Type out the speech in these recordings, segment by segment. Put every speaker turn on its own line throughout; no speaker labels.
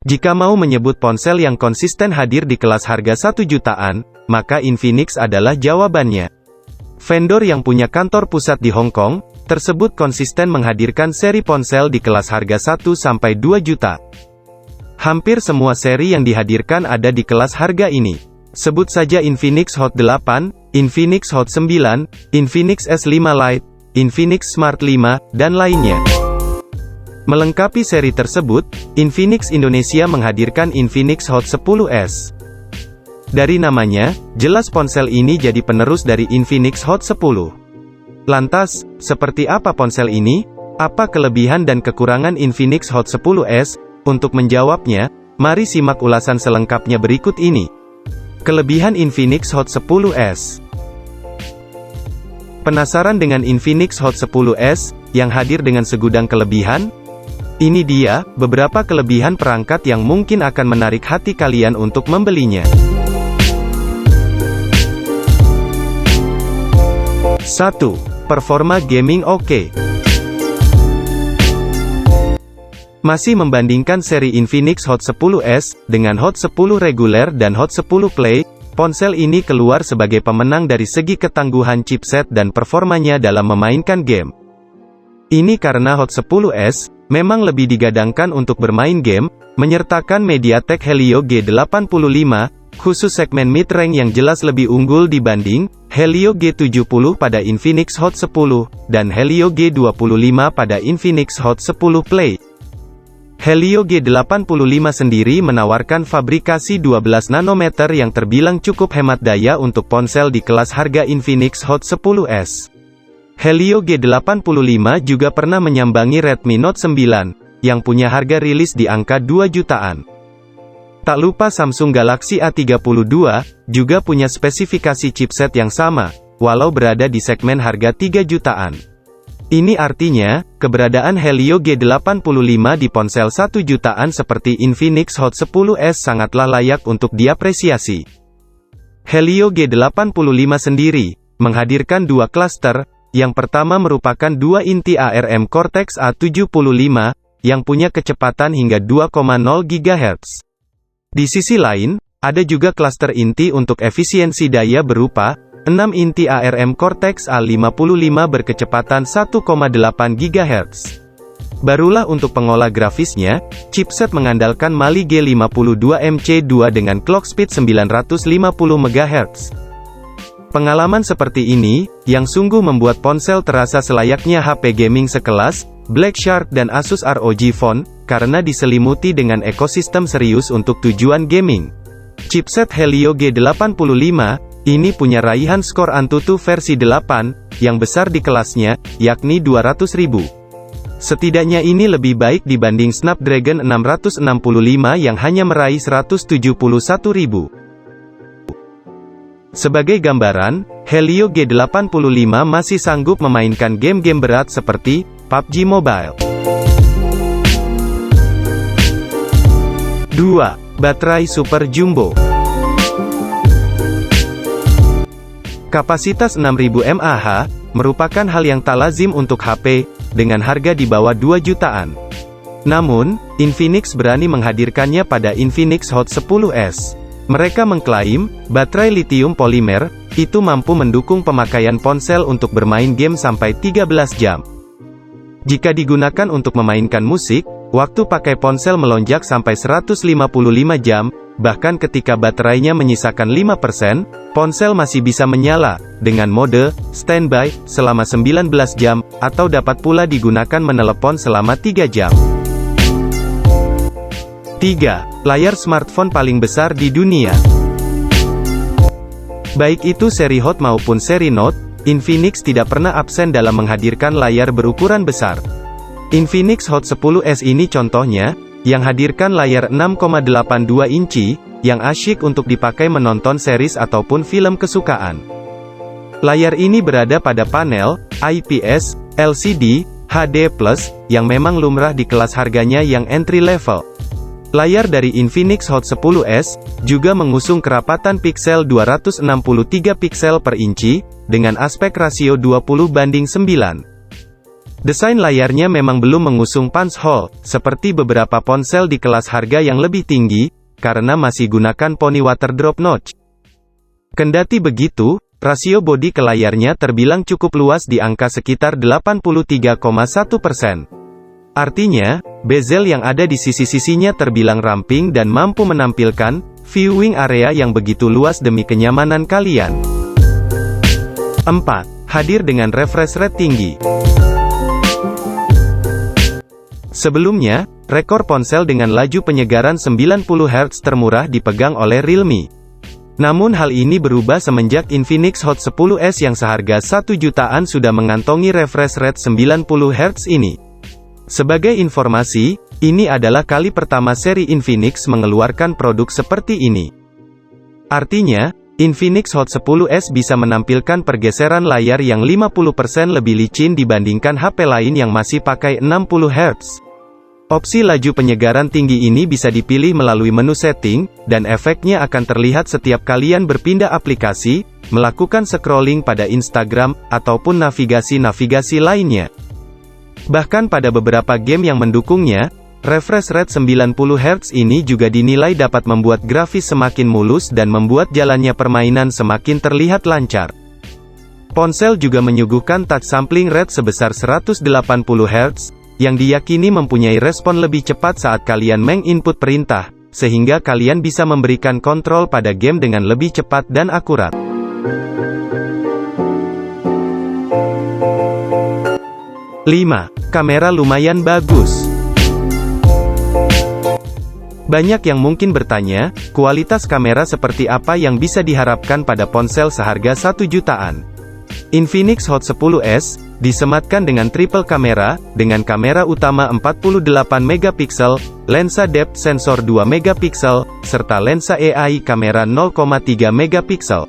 Jika mau menyebut ponsel yang konsisten hadir di kelas harga 1 jutaan, maka Infinix adalah jawabannya. Vendor yang punya kantor pusat di Hong Kong, tersebut konsisten menghadirkan seri ponsel di kelas harga 1-2 juta. Hampir semua seri yang dihadirkan ada di kelas harga ini. Sebut saja Infinix Hot 8, Infinix Hot 9, Infinix S5 Lite, Infinix Smart 5, dan lainnya. Melengkapi seri tersebut, Infinix Indonesia menghadirkan Infinix Hot 10s. Dari namanya, jelas ponsel ini jadi penerus dari Infinix Hot 10. Lantas, seperti apa ponsel ini? Apa kelebihan dan kekurangan Infinix Hot 10s? Untuk menjawabnya, mari simak ulasan selengkapnya berikut ini. Kelebihan Infinix Hot 10s. Penasaran dengan Infinix Hot 10s, yang hadir dengan segudang kelebihan? Ini dia, beberapa kelebihan perangkat yang mungkin akan menarik hati kalian untuk membelinya. 1. Performa gaming oke. Masih membandingkan seri Infinix Hot 10s, dengan Hot 10 reguler dan Hot 10 Play, ponsel ini keluar sebagai pemenang dari segi ketangguhan chipset dan performanya dalam memainkan game. Ini karena Hot 10s, memang lebih digadangkan untuk bermain game, menyertakan MediaTek Helio G85, khusus segmen mid-range yang jelas lebih unggul dibanding Helio G70 pada Infinix Hot 10, dan Helio G25 pada Infinix Hot 10 Play. Helio G85 sendiri menawarkan fabrikasi 12 nanometer yang terbilang cukup hemat daya untuk ponsel di kelas harga Infinix Hot 10s. Helio G85 juga pernah menyambangi Redmi Note 9, yang punya harga rilis di angka 2 jutaan. Tak lupa Samsung Galaxy A32, juga punya spesifikasi chipset yang sama, walau berada di segmen harga 3 jutaan. Ini artinya, keberadaan Helio G85 di ponsel 1 jutaan seperti Infinix Hot 10s sangatlah layak untuk diapresiasi. Helio G85 sendiri, menghadirkan dua klaster. Yang pertama merupakan 2 inti ARM Cortex A75, yang punya kecepatan hingga 2,0 GHz. Di sisi lain, ada juga klaster inti untuk efisiensi daya berupa 6 inti ARM Cortex A55 berkecepatan 1,8 GHz. Barulah untuk pengolah grafisnya, chipset mengandalkan Mali G52MC2 dengan clock speed 950 MHz. Pengalaman seperti ini, yang sungguh membuat ponsel terasa selayaknya HP gaming sekelas Black Shark dan Asus ROG Phone, karena diselimuti dengan ekosistem serius untuk tujuan gaming. Chipset Helio G85, ini punya raihan skor Antutu versi 8, yang besar di kelasnya, yakni 200.000. Setidaknya ini lebih baik dibanding Snapdragon 665 yang hanya meraih 171.000. Sebagai gambaran, Helio G85 masih sanggup memainkan game-game berat seperti PUBG Mobile. 2. Baterai Super Jumbo. Kapasitas 6000 mAh, merupakan hal yang tak lazim untuk HP, dengan harga di bawah 2 jutaan. Namun, Infinix berani menghadirkannya pada Infinix Hot 10s. Mereka mengklaim, baterai lithium polimer, itu mampu mendukung pemakaian ponsel untuk bermain game sampai 13 jam. Jika digunakan untuk memainkan musik, waktu pakai ponsel melonjak sampai 155 jam, bahkan ketika baterainya menyisakan 5%, ponsel masih bisa menyala, dengan mode standby, selama 19 jam, atau dapat pula digunakan menelepon selama 3 jam. 3. Layar smartphone paling besar di dunia. Baik itu seri Hot maupun seri Note, Infinix tidak pernah absen dalam menghadirkan layar berukuran besar. Infinix Hot 10s ini contohnya, yang hadirkan layar 6,82 inci, yang asyik untuk dipakai menonton series ataupun film kesukaan. Layar ini berada pada panel IPS, LCD, HD+, yang memang lumrah di kelas harganya yang entry level. Layar dari Infinix Hot 10s, juga mengusung kerapatan piksel 263 piksel per inci, dengan aspek rasio 20:9. Desain layarnya memang belum mengusung punch hole, seperti beberapa ponsel di kelas harga yang lebih tinggi, karena masih gunakan poni water drop notch. Kendati begitu, rasio bodi ke layarnya terbilang cukup luas di angka sekitar 83,1%. Artinya, bezel yang ada di sisi-sisinya terbilang ramping dan mampu menampilkan viewing area yang begitu luas demi kenyamanan kalian. 4. Hadir dengan refresh rate tinggi. Sebelumnya, rekor ponsel dengan laju penyegaran 90 Hz termurah dipegang oleh Realme. Namun hal ini berubah semenjak Infinix Hot 10s yang seharga 1 jutaan sudah mengantongi refresh rate 90 Hz ini. Sebagai informasi, ini adalah kali pertama seri Infinix mengeluarkan produk seperti ini. Artinya, Infinix Hot 10s bisa menampilkan pergeseran layar yang 50% lebih licin dibandingkan HP lain yang masih pakai 60 Hz. Opsi laju penyegaran tinggi ini bisa dipilih melalui menu setting, dan efeknya akan terlihat setiap kalian berpindah aplikasi, melakukan scrolling pada Instagram, ataupun navigasi-navigasi lainnya. Bahkan pada beberapa game yang mendukungnya, refresh rate 90 Hz ini juga dinilai dapat membuat grafis semakin mulus dan membuat jalannya permainan semakin terlihat lancar. Ponsel juga menyuguhkan touch sampling rate sebesar 180 Hz, yang diyakini mempunyai respon lebih cepat saat kalian menginput perintah, sehingga kalian bisa memberikan kontrol pada game dengan lebih cepat dan akurat. 5. Kamera lumayan bagus. Banyak yang mungkin bertanya, kualitas kamera seperti apa yang bisa diharapkan pada ponsel seharga 1 jutaan? Infinix Hot 10s disematkan dengan triple kamera, dengan kamera utama 48 megapiksel, lensa depth sensor 2 megapiksel, serta lensa AI kamera 0,3 megapiksel.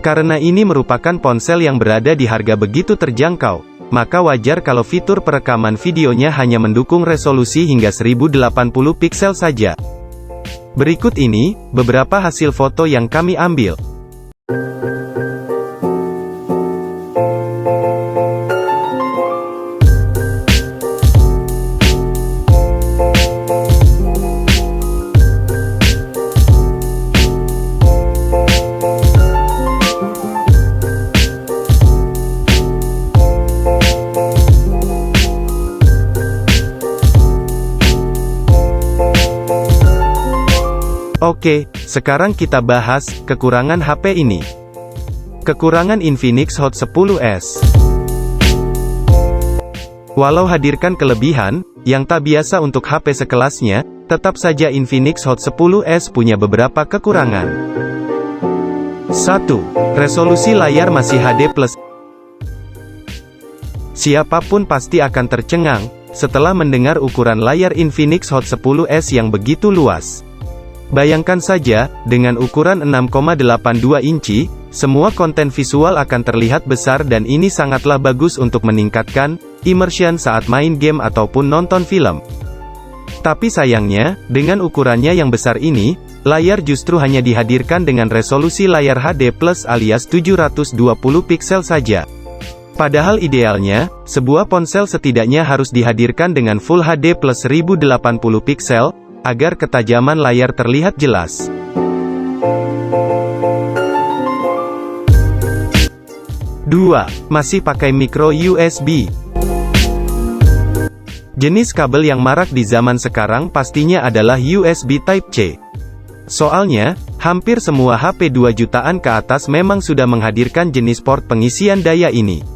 Karena ini merupakan ponsel yang berada di harga begitu terjangkau, maka wajar kalau fitur perekaman videonya hanya mendukung resolusi hingga 1080 piksel saja. Berikut ini, beberapa hasil foto yang kami ambil. Oke, sekarang kita bahas kekurangan HP ini. Kekurangan Infinix Hot 10s. Walau hadirkan kelebihan yang tak biasa untuk HP sekelasnya, tetap saja Infinix Hot 10s punya beberapa kekurangan. 1. Resolusi layar masih HD+. Siapapun pasti akan tercengang setelah mendengar ukuran layar Infinix Hot 10s yang begitu luas. Bayangkan saja, dengan ukuran 6,82 inci, semua konten visual akan terlihat besar dan ini sangatlah bagus untuk meningkatkan immersion saat main game ataupun nonton film. Tapi sayangnya, dengan ukurannya yang besar ini, layar justru hanya dihadirkan dengan resolusi layar HD+ alias 720 piksel saja. Padahal idealnya, sebuah ponsel setidaknya harus dihadirkan dengan Full HD plus 1080 piksel, agar ketajaman layar terlihat jelas. 2. Masih pakai micro USB. Jenis kabel yang marak di zaman sekarang pastinya adalah USB Type-C. Soalnya, hampir semua HP 2 jutaan ke atas memang sudah menghadirkan jenis port pengisian daya ini.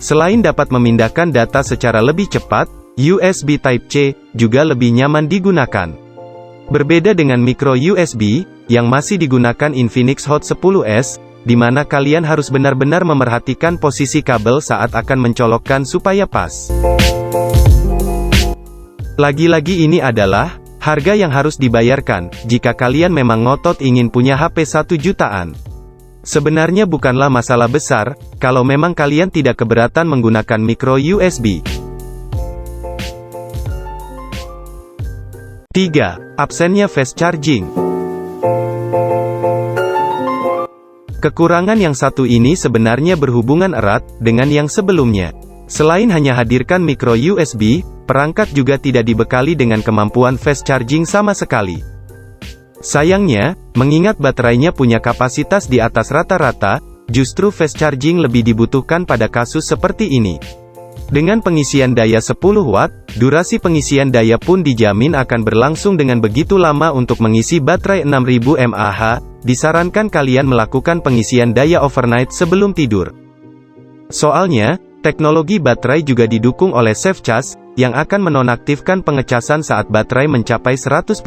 Selain dapat memindahkan data secara lebih cepat, USB Type-C juga lebih nyaman digunakan. Berbeda dengan micro USB, yang masih digunakan Infinix Hot 10s, di mana kalian harus benar-benar memerhatikan posisi kabel saat akan mencolokkan supaya pas. Lagi-lagi ini adalah harga yang harus dibayarkan, jika kalian memang ngotot ingin punya HP 1 jutaan. Sebenarnya bukanlah masalah besar, kalau memang kalian tidak keberatan menggunakan micro USB. 3. Absennya fast charging. Kekurangan yang satu ini sebenarnya berhubungan erat dengan yang sebelumnya. Selain hanya hadirkan micro USB, perangkat juga tidak dibekali dengan kemampuan fast charging sama sekali. Sayangnya, mengingat baterainya punya kapasitas di atas rata-rata, justru fast charging lebih dibutuhkan pada kasus seperti ini. Dengan pengisian daya 10 watt, durasi pengisian daya pun dijamin akan berlangsung dengan begitu lama. Untuk mengisi baterai 6000 mAh, disarankan kalian melakukan pengisian daya overnight sebelum tidur. Soalnya, teknologi baterai juga didukung oleh Safe Charge, yang akan menonaktifkan pengecasan saat baterai mencapai 100%.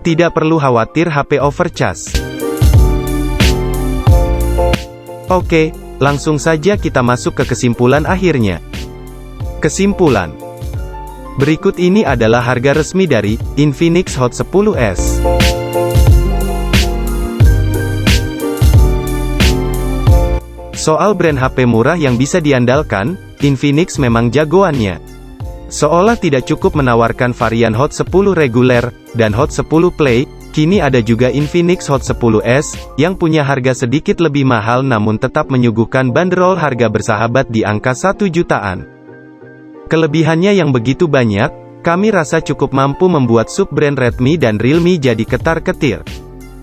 Tidak perlu khawatir HP overcharge. Oke, langsung saja kita masuk ke kesimpulan akhirnya. Kesimpulan. Berikut ini adalah harga resmi dari Infinix Hot 10s. Soal brand HP murah yang bisa diandalkan, Infinix memang jagoannya. Seolah tidak cukup menawarkan varian Hot 10 reguler dan Hot 10 Play, kini ada juga Infinix Hot 10s, yang punya harga sedikit lebih mahal namun tetap menyuguhkan bandrol harga bersahabat di angka 1 jutaan. Kelebihannya yang begitu banyak, kami rasa cukup mampu membuat sub-brand Redmi dan Realme jadi ketar-ketir.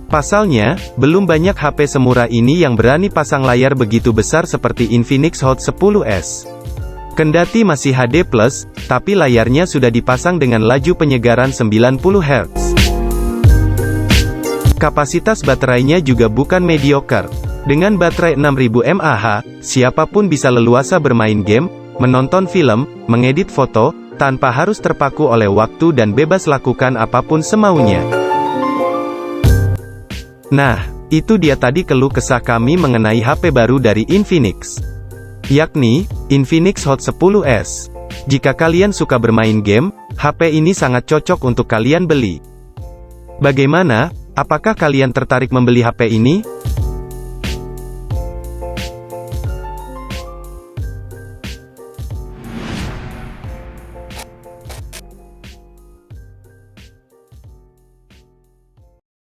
Pasalnya, belum banyak HP semurah ini yang berani pasang layar begitu besar seperti Infinix Hot 10s. Kendati masih HD+, tapi layarnya sudah dipasang dengan laju penyegaran 90 Hz. Kapasitas baterainya juga bukan mediocre. Dengan baterai 6000 mAh, siapapun bisa leluasa bermain game, menonton film, mengedit foto, tanpa harus terpaku oleh waktu dan bebas lakukan apapun semaunya. Nah, itu dia tadi keluh kesah kami mengenai HP baru dari Infinix, yakni Infinix Hot 10s. Jika kalian suka bermain game, HP ini sangat cocok untuk kalian beli. Bagaimana? Apakah kalian tertarik membeli HP ini?